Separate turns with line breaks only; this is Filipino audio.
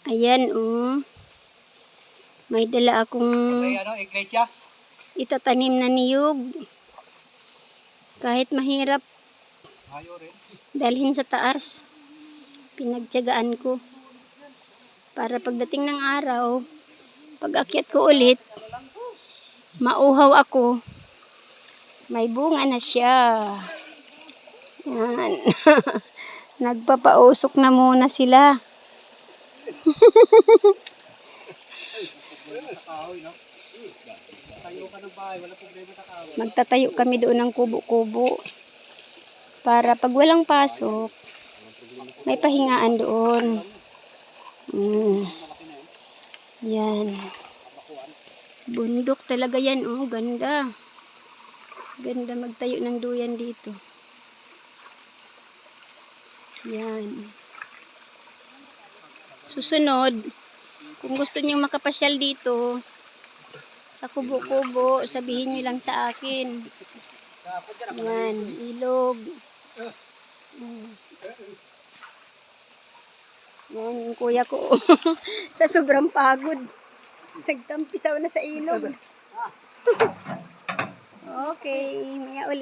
Ayan, oh. May dala akong itatanim na niyog. Kahit mahirap dalhin sa taas, pinagtiyagaan ko. Para pagdating ng araw, pag akyat ko ulit, mauhaw ako. May bunga na siya. Yan. Nagpapausok na muna sila. Magtatayo kami doon ng kubo-kubo. Para pag walang pasok, may pahingaan doon. Yan. Bundok talaga yan. Oh, ganda. Ganda magtayo ng duyan dito. Yan. Susunod, kung gusto niyo makapasyal dito, sa kubo-kubo, sabihin niyo lang sa akin. Yan, ilog. Yan, yung kuya ko. Sa sobrang pagod. Nagtampisaw na sa ilog. Okay, maya ulit.